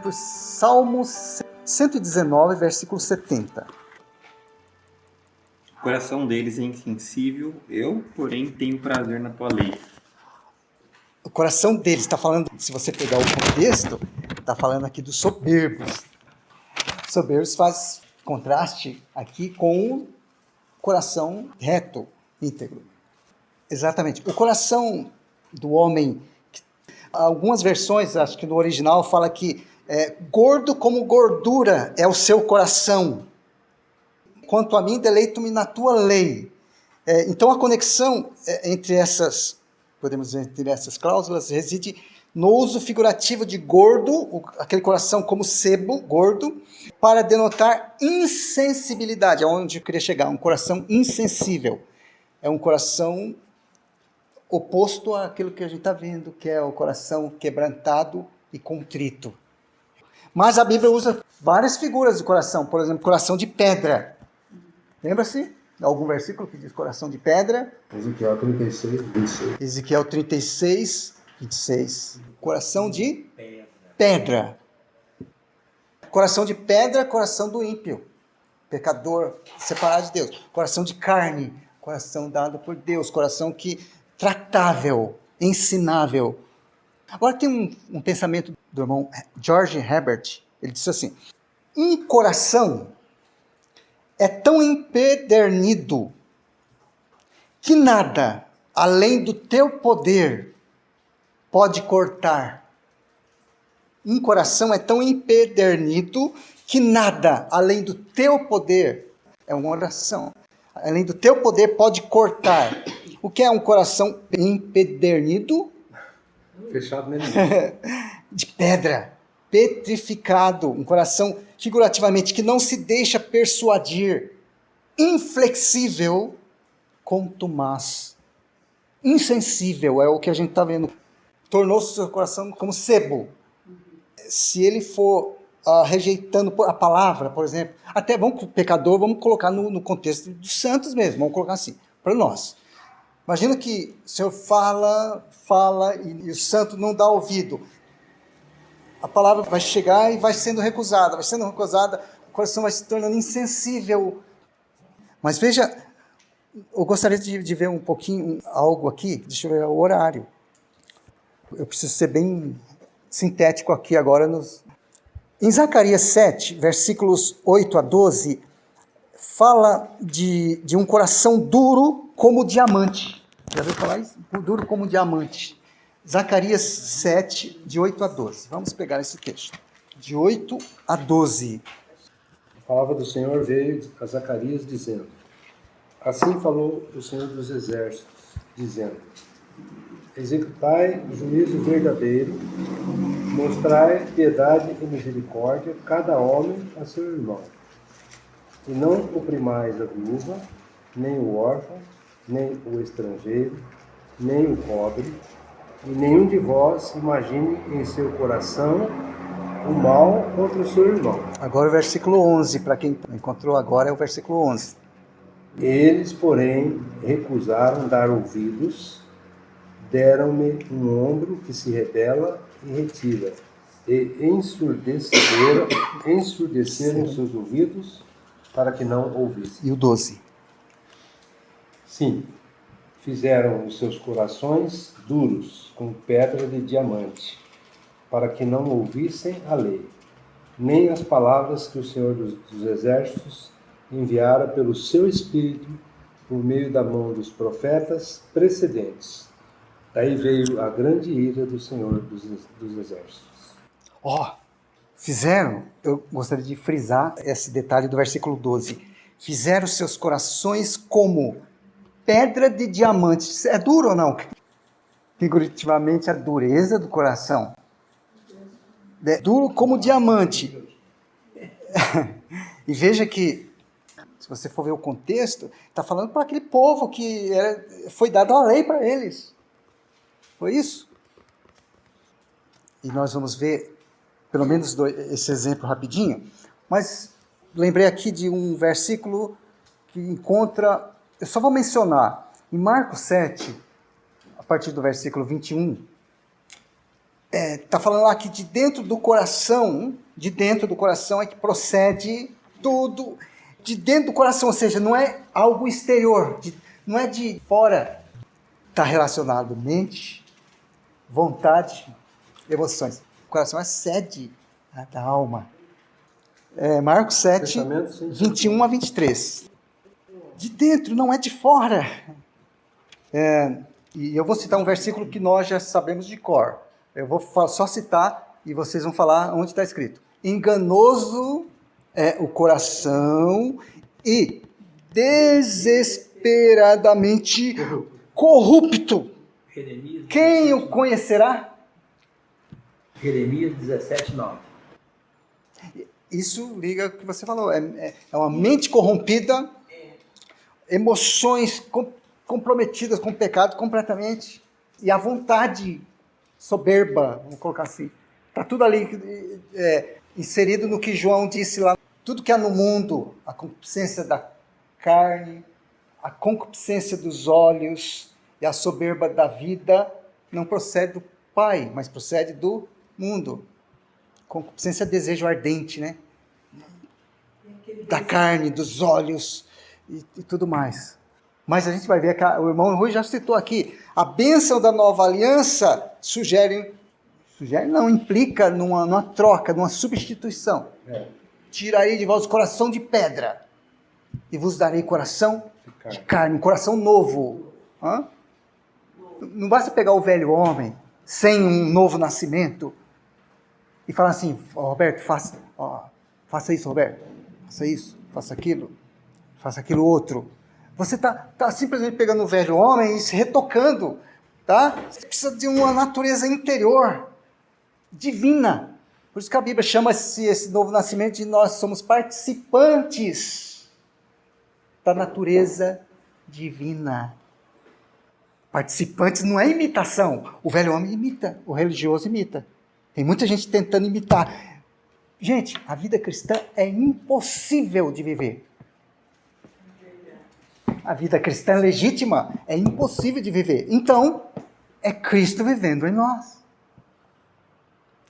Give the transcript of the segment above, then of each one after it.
por Salmo 119, versículo 70. O coração deles é insensível, eu, porém, tenho prazer na tua lei. O coração deles, está falando, se você pegar o contexto, está falando aqui dos soberbos. Soberbos faz contraste aqui com o coração reto, íntegro. Exatamente. O coração do homem, algumas versões, acho que no original, fala que gordo como gordura é o seu coração. Quanto a mim, deleito-me na tua lei. Então a conexão entre essas, podemos dizer, entre essas cláusulas, reside no uso figurativo de gordo, aquele coração como sebo, gordo, para denotar insensibilidade, aonde eu queria chegar, um coração insensível. É um coração oposto àquilo que a gente está vendo, que é o coração quebrantado e contrito. Mas a Bíblia usa várias figuras de coração, por exemplo, coração de pedra. Lembra-se de algum versículo que diz coração de pedra? Ezequiel 36, 26. Ezequiel 36, 26. Coração de pedra. Coração de pedra, coração do ímpio. Pecador, separado de Deus. Coração de carne, coração dado por Deus. Coração tratável, ensinável. Agora tem um pensamento do irmão George Herbert. Ele disse assim: um coração é tão empedernido que nada, além do teu poder, pode cortar. Um coração é tão empedernido que nada, além do teu poder, é uma oração, além do teu poder pode cortar. O que é um coração empedernido? Fechado nele. De pedra, petrificado, um coração figurativamente que não se deixa persuadir, inflexível, contumaz, insensível, é o que a gente está vendo. Tornou-se o seu coração como sebo. Se ele for rejeitando a palavra, por exemplo, até pecador, vamos colocar no contexto dos santos mesmo, vamos colocar assim, para nós. Imagina que o Senhor fala e o santo não dá ouvido. A palavra vai chegar e vai sendo recusada, o coração vai se tornando insensível. Mas veja, eu gostaria de ver um pouquinho algo aqui, deixa eu ver o horário. Eu preciso ser bem sintético aqui agora. Em Zacarias 7, versículos 8 a 12, fala de um coração duro como diamante. Já ouviu falar isso? Duro como diamante. Zacarias 7, de 8 a 12. Vamos pegar esse texto. De 8 a 12. A palavra do Senhor veio a Zacarias dizendo: assim falou o Senhor dos Exércitos, dizendo: executai o juízo verdadeiro, mostrai piedade e misericórdia, cada homem a seu irmão. E não oprimais a viúva, nem o órfão, nem o estrangeiro, nem o pobre, e nenhum de vós imagine em seu coração o mal contra o seu irmão. Agora o versículo 11, para quem encontrou agora é o versículo 11. Eles, porém, recusaram dar ouvidos, deram-me um ombro que se rebela e retira, e ensurdeceram seus ouvidos para que não ouvissem. E o 12. Sim, fizeram os seus corações duros com pedra de diamante, para que não ouvissem a lei, nem as palavras que o Senhor dos Exércitos enviara pelo seu Espírito por meio da mão dos profetas precedentes. Daí veio a grande ira do Senhor dos Exércitos. Fizeram, eu gostaria de frisar esse detalhe do versículo 12. Fizeram seus corações como pedra de diamante. É duro ou não? Figurativamente, a dureza do coração. É duro como diamante. E veja que, se você for ver o contexto, está falando para aquele povo que foi dada a lei para eles. Foi isso? E nós vamos ver, pelo menos esse exemplo rapidinho, mas lembrei aqui de um versículo que encontra, eu só vou mencionar, em Marcos 7, a partir do versículo 21, Está falando lá que de dentro do coração é que procede tudo. De dentro do coração, ou seja, não é algo exterior, não é de fora. Está relacionado mente, vontade, emoções. O coração é sede da alma. Marcos 7, 21 a 23. De dentro, não é de fora. E eu vou citar um versículo que nós já sabemos de cor. Eu vou só citar e vocês vão falar onde está escrito. Enganoso é o coração e desesperadamente corrupto. Quem o conhecerá? Jeremias 17:9. Isso liga ao que você falou. É uma mente corrompida, emoções comprometidas com o pecado completamente, e a vontade soberba, vamos colocar assim. Está tudo ali inserido no que João disse lá. Tudo que há no mundo, a concupiscência da carne, a concupiscência dos olhos e a soberba da vida, não procede do Pai, mas procede do mundo. Concupiscência é desejo ardente, né? Da carne, dos olhos e tudo mais. Mas a gente vai ver que o irmão Rui já citou aqui, a bênção da nova aliança implica numa troca, numa substituição. Tirarei de vós o coração de pedra e vos darei coração de carne, um coração novo. Não basta pegar o velho homem sem um novo nascimento e falar assim, Roberto, faça isso, Roberto, faça isso, faça aquilo outro. Você está simplesmente pegando o velho homem e se retocando, tá? Você precisa de uma natureza interior, divina. Por isso que a Bíblia chama esse novo nascimento de nós somos participantes da natureza divina. Participantes não é imitação. O velho homem imita, o religioso imita. Tem muita gente tentando imitar. Gente, a vida cristã é impossível de viver. A vida cristã legítima é impossível de viver. Então, é Cristo vivendo em nós.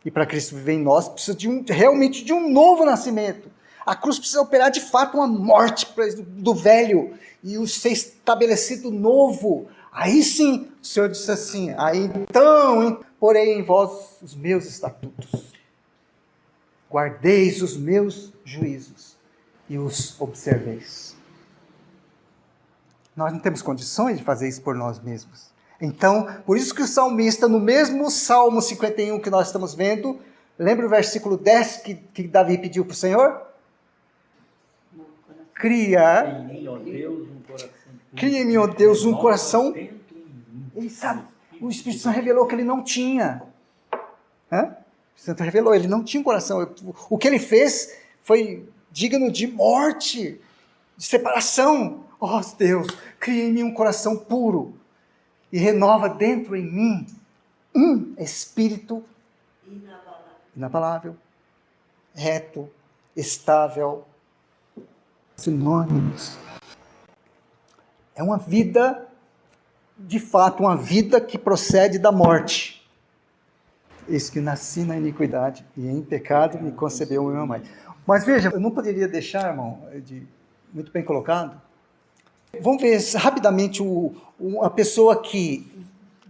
E para Cristo viver em nós, precisa realmente de um novo nascimento. A cruz precisa operar de fato uma morte do velho e ser estabelecido novo. Aí sim, o Senhor disse assim, aí então, porém em vós os meus estatutos. Guardeis os meus juízos e os observeis. Nós não temos condições de fazer isso por nós mesmos. Então, por isso que o salmista, no mesmo Salmo 51 que nós estamos vendo, lembra o versículo 10 que Davi pediu para o Senhor? Cria em mim, ó Deus, um coração. Ele sabe, o Espírito Santo revelou que ele não tinha. O Espírito Santo revelou, ele não tinha um coração. O que ele fez foi digno de morte, de separação. Ó Deus, cria em mim um coração puro e renova dentro em mim um espírito inabalável, reto, estável. Sinônimos. É uma vida, de fato, uma vida que procede da morte. Eis que nasci na iniquidade e em pecado me concebeu minha mãe. Mas veja, eu não poderia deixar, irmão, muito bem colocado. Vamos ver rapidamente a pessoa que...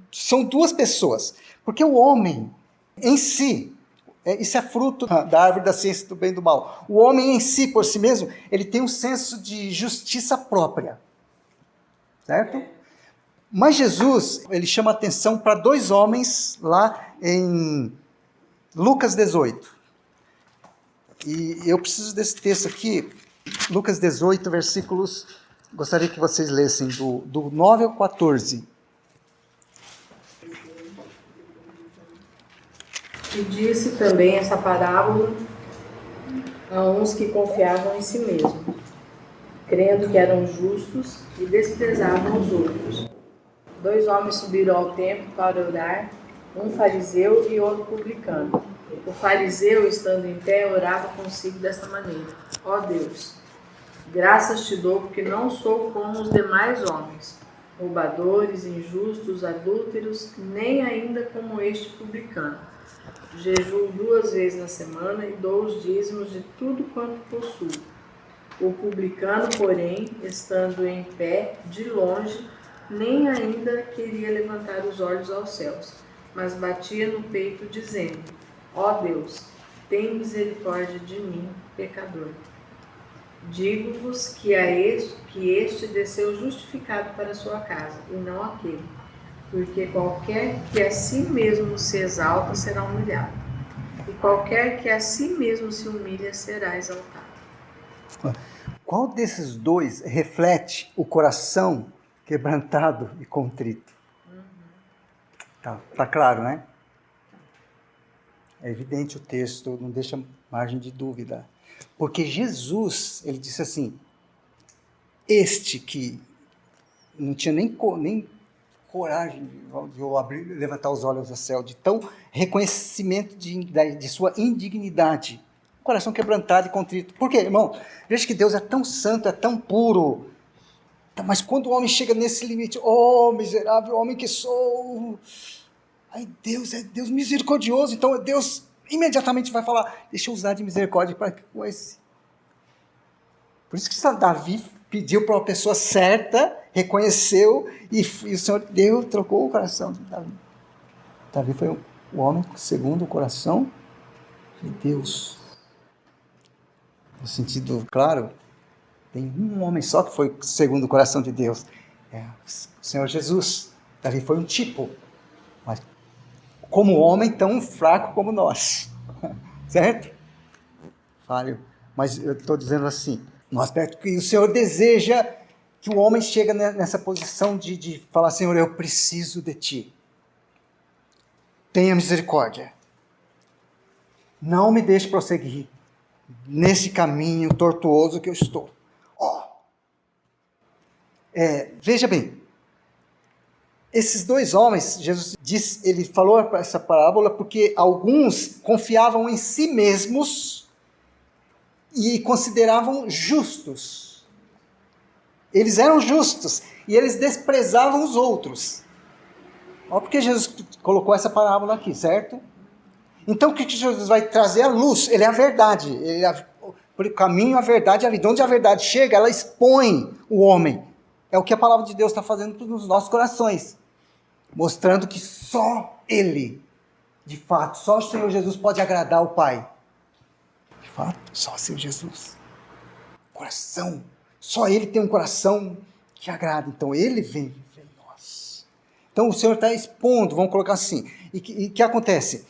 São duas pessoas. Porque o homem em si, isso é fruto da árvore da ciência do bem e do mal. O homem em si, por si mesmo, ele tem um senso de justiça própria. Certo? Mas Jesus, ele chama atenção para dois homens lá em Lucas 18. E eu preciso desse texto aqui, Lucas 18, versículos... Gostaria que vocês lessem do 9 ao 14. E disse também essa parábola a uns que confiavam em si mesmos, crendo que eram justos e desprezavam os outros. 2 homens subiram ao templo para orar, um fariseu e outro publicano. O fariseu, estando em pé, orava consigo desta maneira: ó Deus, graças te dou porque não sou como os demais homens, roubadores, injustos, adúlteros, nem ainda como este publicano. Jejuo 2 vezes na semana e dou os dízimos de tudo quanto possuo. O publicano, porém, estando em pé, de longe, nem ainda queria levantar os olhos aos céus, mas batia no peito, dizendo: Ó Deus, tem misericórdia de mim, pecador. Digo-vos que este desceu justificado para a sua casa, e não aquele. Porque qualquer que a si mesmo se exalta será humilhado, e qualquer que a si mesmo se humilha será exaltado. Qual desses dois reflete o coração quebrantado e contrito? Tá claro, né? É evidente o texto, não deixa margem de dúvida. Porque Jesus, ele disse assim, este que não tinha nem coragem de levantar os olhos ao céu, de tão reconhecimento de sua indignidade, coração quebrantado e contrito. Por quê, irmão? Veja que Deus é tão santo, é tão puro, mas quando o homem chega nesse limite, oh, miserável homem que sou, aí Deus é Deus misericordioso, então Deus imediatamente vai falar, deixa eu usar de misericórdia para com esse. Por isso que Davi pediu para uma pessoa certa, reconheceu, e o Senhor trocou o coração de Davi. Davi foi o homem segundo o coração de Deus. No sentido claro, tem um homem só que foi segundo o coração de Deus. É o Senhor Jesus. Davi foi um tipo, mas como homem tão fraco como nós. Certo? Falho. Mas eu estou dizendo assim, no aspecto que o Senhor deseja que o homem chegue nessa posição de falar, Senhor, eu preciso de Ti. Tenha misericórdia. Não me deixe prosseguir nesse caminho tortuoso que eu estou. Veja bem, esses dois homens, Jesus disse, ele falou essa parábola porque alguns confiavam em si mesmos e consideravam justos. Eles eram justos e eles desprezavam os outros. Olha porque Jesus colocou essa parábola aqui, certo? Então o que Jesus vai trazer? A luz, ele é a verdade. Ele é o caminho, a verdade, a vida. Onde a verdade chega, ela expõe o homem. É o que a palavra de Deus está fazendo nos nossos corações. Mostrando que só Ele, de fato, só o Senhor Jesus pode agradar o Pai. De fato, só o Senhor Jesus. Coração. Só Ele tem um coração que agrada. Então Ele vem viver em nós. Então o Senhor está expondo, vamos colocar assim. E o que acontece?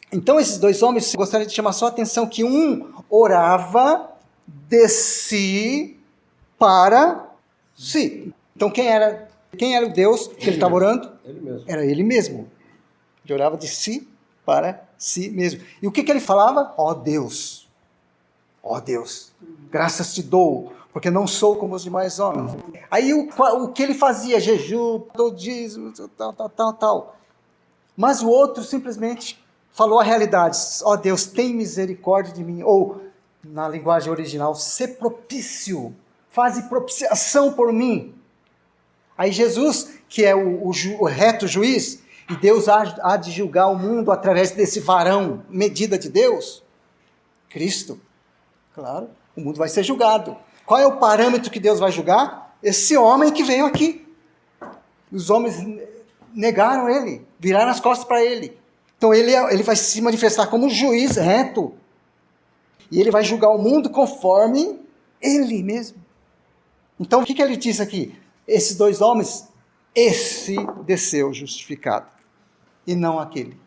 Então esses dois homens, eu gostaria de chamar só a atenção que um orava de si para si. Então quem era o Deus que ele estava orando? Ele mesmo. Era ele mesmo. Ele orava de si para si mesmo. E o que ele falava? Ó Deus, graças te dou, porque não sou como os demais homens. Aí o que ele fazia? Jejum, dízimo, tal. Mas o outro simplesmente falou a realidade. Ó Deus, tem misericórdia de mim. Ou, na linguagem original, ser propício. Faze propiciação por mim. Aí Jesus, que é o reto juiz, e Deus há de julgar o mundo através desse varão, medida de Deus, Cristo, claro, o mundo vai ser julgado. Qual é o parâmetro que Deus vai julgar? Esse homem que veio aqui. Os homens negaram ele, viraram as costas para ele. Então ele vai se manifestar como um juiz reto. E ele vai julgar o mundo conforme ele mesmo. Então o que ele diz aqui? Esses dois homens, esse desceu justificado, e não aquele.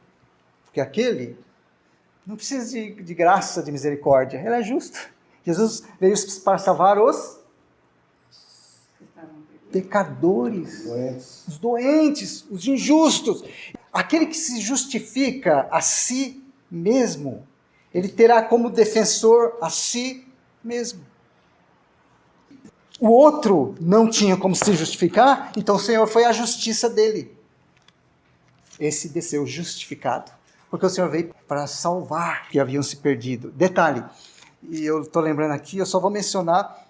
Porque aquele não precisa de graça, de misericórdia, ele é justo. Jesus veio para salvar os pecadores, os doentes, os injustos. Aquele que se justifica a si mesmo, ele terá como defensor a si mesmo. O outro não tinha como se justificar, então o Senhor foi a justiça dele. Esse desceu justificado, porque o Senhor veio para salvar que haviam se perdido. Detalhe, e eu estou lembrando aqui, eu só vou mencionar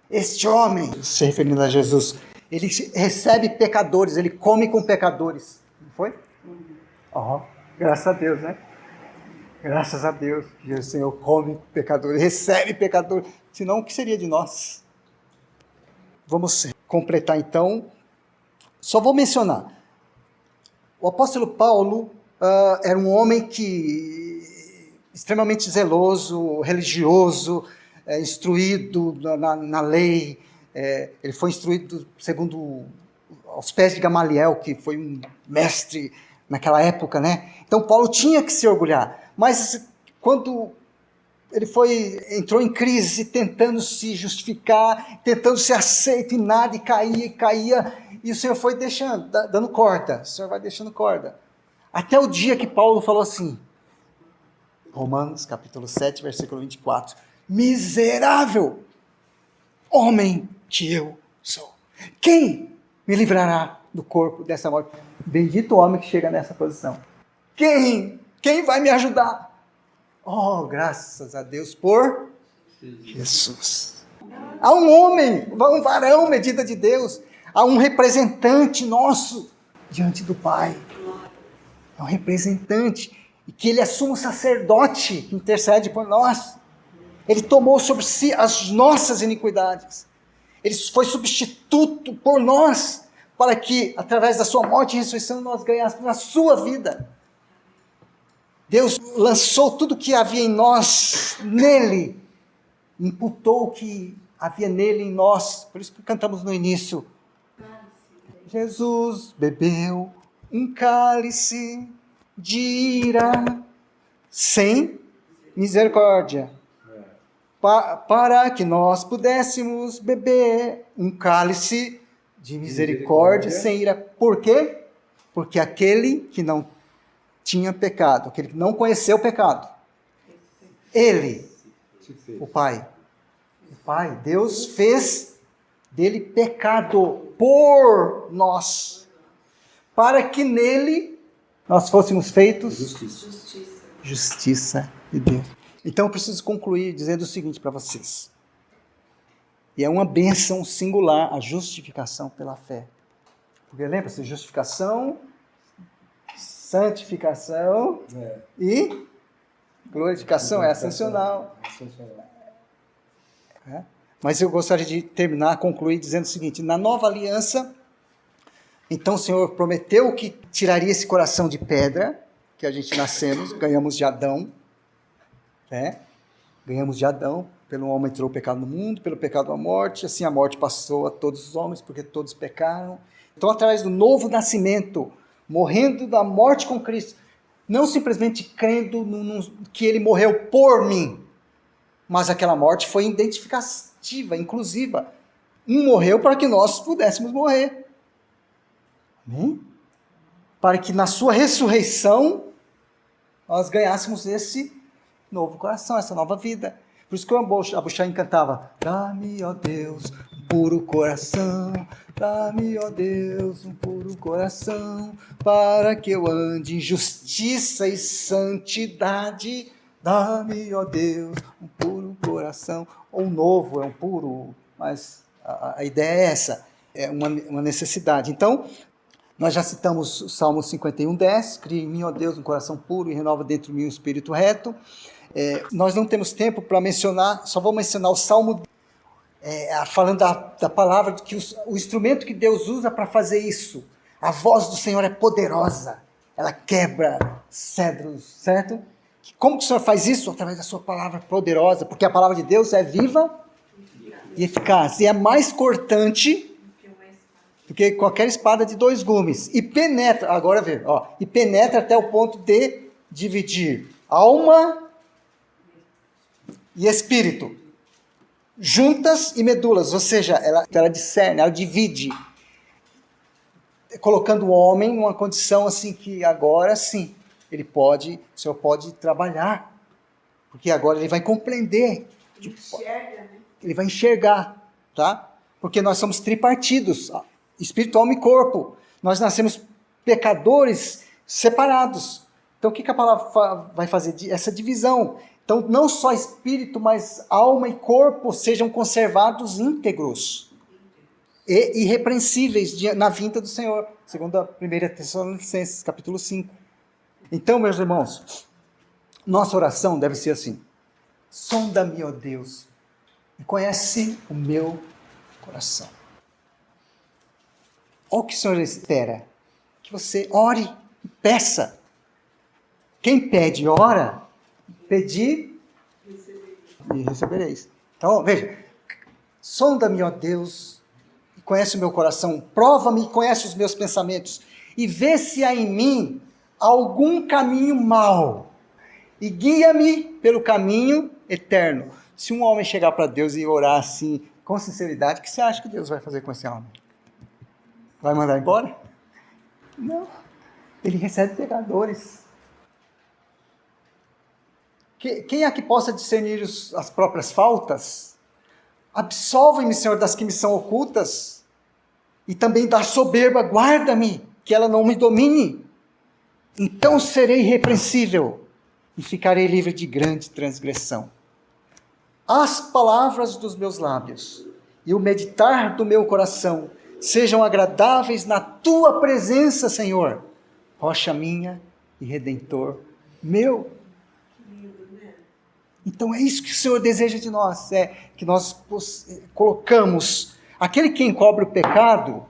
este homem, se referindo a Jesus, Ele recebe pecadores, ele come com pecadores. Não foi? Graças a Deus, né? Graças a Deus que o Senhor come com pecadores, recebe pecadores. Senão, o que seria de nós? Vamos completar então. Só vou mencionar. O apóstolo Paulo era um homem extremamente zeloso, religioso, instruído na lei. Ele foi instruído segundo aos pés de Gamaliel, que foi um mestre naquela época, né? Então Paulo tinha que se orgulhar. Mas quando ele entrou em crise, tentando se justificar, tentando ser aceito em nada, e caía, e o Senhor foi deixando, dando corda. O Senhor vai deixando corda. Até o dia que Paulo falou assim, Romanos capítulo 7, versículo 24, miserável homem que eu sou. Quem me livrará do corpo dessa morte? Bendito o homem que chega nessa posição. Quem vai me ajudar? Oh, graças a Deus por Jesus. Há um homem, um varão, medida de Deus. Há um representante nosso diante do Pai. É um representante. E que ele é sumo sacerdote que intercede por nós. Ele tomou sobre si as nossas iniquidades. Ele foi substituto por nós, para que, através da sua morte e ressurreição, nós ganhássemos a sua vida. Deus lançou tudo que havia em nós, nele, imputou o que havia nele em nós. Por isso que cantamos no início. Jesus bebeu um cálice de ira sem misericórdia, para que nós pudéssemos beber um cálice de misericórdia sem ira. Por quê? Porque aquele que não tinha pecado, aquele que não conheceu o pecado, ele, o Pai, Deus fez dele pecado por nós, para que nele nós fôssemos feitos justiça de Deus. Então eu preciso concluir dizendo o seguinte para vocês. E é uma bênção singular a justificação pela fé. Porque lembra-se, justificação, santificação e glorificação é ascensional. Mas eu gostaria de concluir dizendo o seguinte: na nova aliança, então o Senhor prometeu que tiraria esse coração de pedra, que a gente nascemos, ganhamos de Adão, ganhamos de Adão, pelo homem entrou o pecado no mundo, pelo pecado a morte, assim a morte passou a todos os homens, porque todos pecaram. Então, através do novo nascimento, morrendo da morte com Cristo, não simplesmente crendo que ele morreu por mim, mas aquela morte foi identificativa, inclusiva. Morreu para que nós pudéssemos morrer. Amém? Para que na sua ressurreição nós ganhássemos esse novo coração, essa nova vida. Por isso que o Abuchain cantava: dá-me, ó Deus, um puro coração, dá-me, ó Deus, um puro coração, para que eu ande em justiça e santidade. Dá-me, ó Deus, um puro coração. Ou um novo, é um puro, mas a ideia é essa, é uma necessidade. Então, nós já citamos o Salmo 51:10, cria em mim, ó Deus, um coração puro e renova dentro de mim um espírito reto. Nós não temos tempo para mencionar, só vou mencionar o Salmo, falando da palavra, que o instrumento que Deus usa para fazer isso. A voz do Senhor é poderosa, ela quebra cedros, certo? Como que o Senhor faz isso? Através da sua palavra poderosa, porque a palavra de Deus é viva e eficaz, e é mais cortante do que qualquer espada de 2 gumes, e penetra, agora vê, e penetra até o ponto de dividir alma e espírito, juntas e medulas, ou seja, ela discerne, ela divide, colocando o homem numa condição assim que agora sim, o Senhor pode trabalhar, porque agora ele vai compreender, ele vai enxergar, tá? Porque nós somos tripartidos, espírito, alma e corpo, nós nascemos pecadores separados. Então o que a palavra vai fazer? Essa divisão. Então não só espírito, mas alma e corpo sejam conservados íntegros. e irrepreensíveis na vinda do Senhor, segundo a 1 Tessalonicenses, capítulo 5. Então, meus irmãos, nossa oração deve ser assim: sonda-me, ó Deus, e conhece o meu coração. Olha o que o Senhor espera, que você ore e peça. Quem pede e ora, pedir e recebereis. Então, veja, sonda-me, ó Deus, e conhece o meu coração, prova-me e conhece os meus pensamentos, e vê se há em mim algum caminho mau, e guia-me pelo caminho eterno. Se um homem chegar para Deus e orar assim, com sinceridade, o que você acha que Deus vai fazer com esse homem? Vai mandar embora? Não. Ele recebe pecadores. Quem é que possa discernir as próprias faltas? Absolve-me, Senhor, das que me são ocultas, e também da soberba, guarda-me, que ela não me domine. Então serei irrepreensível e ficarei livre de grande transgressão. As palavras dos meus lábios e o meditar do meu coração sejam agradáveis na tua presença, Senhor, rocha minha e redentor meu. Então é isso que o Senhor deseja de nós, que nós colocamos. Aquele que encobre o pecado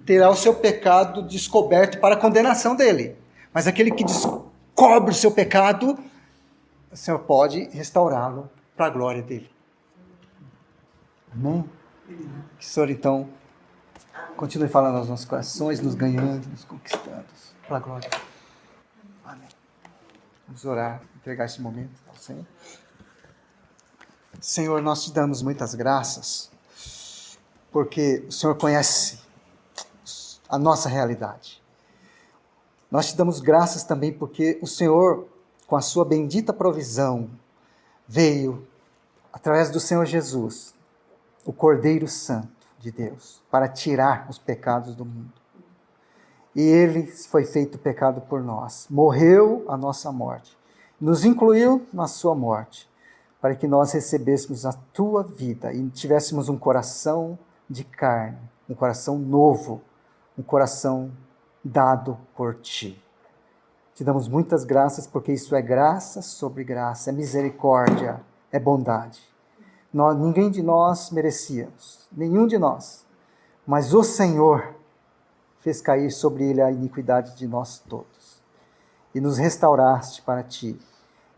terá o seu pecado descoberto para a condenação dele. Mas aquele que descobre o seu pecado, o Senhor pode restaurá-lo para a glória dele. Amém? Que o Senhor, então, continue falando aos nossos corações, nos ganhando, nos conquistando, para a glória. Amém. Vamos orar, entregar esse momento ao Senhor. Senhor, nós te damos muitas graças, porque o Senhor conhece a nossa realidade. Nós te damos graças também porque o Senhor, com a sua bendita provisão, veio, através do Senhor Jesus, o Cordeiro Santo de Deus, para tirar os pecados do mundo. E Ele foi feito pecado por nós, morreu a nossa morte, nos incluiu na sua morte, para que nós recebêssemos a tua vida e tivéssemos um coração de carne, um coração novo, um coração dado por ti. Te damos muitas graças, porque isso é graça sobre graça, é misericórdia, é bondade. Ninguém de nós merecíamos, nenhum de nós, mas o Senhor fez cair sobre ele a iniquidade de nós todos, e nos restauraste para ti.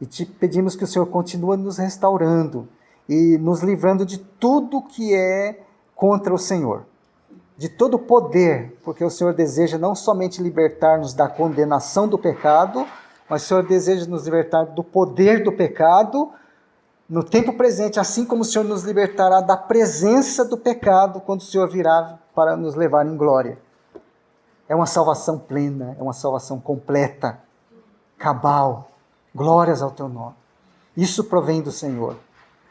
E te pedimos que o Senhor continue nos restaurando e nos livrando de tudo que é contra o Senhor, de todo poder, porque o Senhor deseja não somente libertar-nos da condenação do pecado, mas o Senhor deseja nos libertar do poder do pecado no tempo presente, assim como o Senhor nos libertará da presença do pecado quando o Senhor virá para nos levar em glória. É uma salvação plena, é uma salvação completa, cabal. Glórias ao teu nome. Isso provém do Senhor.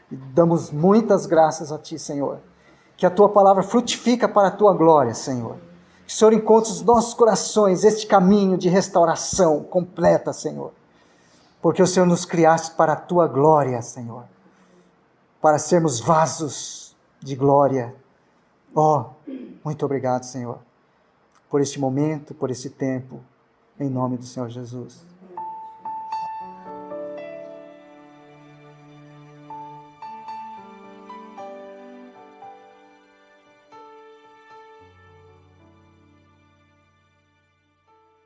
E damos muitas graças a ti, Senhor. Que a tua palavra frutifica para a tua glória, Senhor. Que o Senhor encontre nos nossos corações este caminho de restauração completa, Senhor. Porque o Senhor nos criaste para a tua glória, Senhor. Para sermos vasos de glória. Muito obrigado, Senhor. Por este momento, por este tempo. Em nome do Senhor Jesus.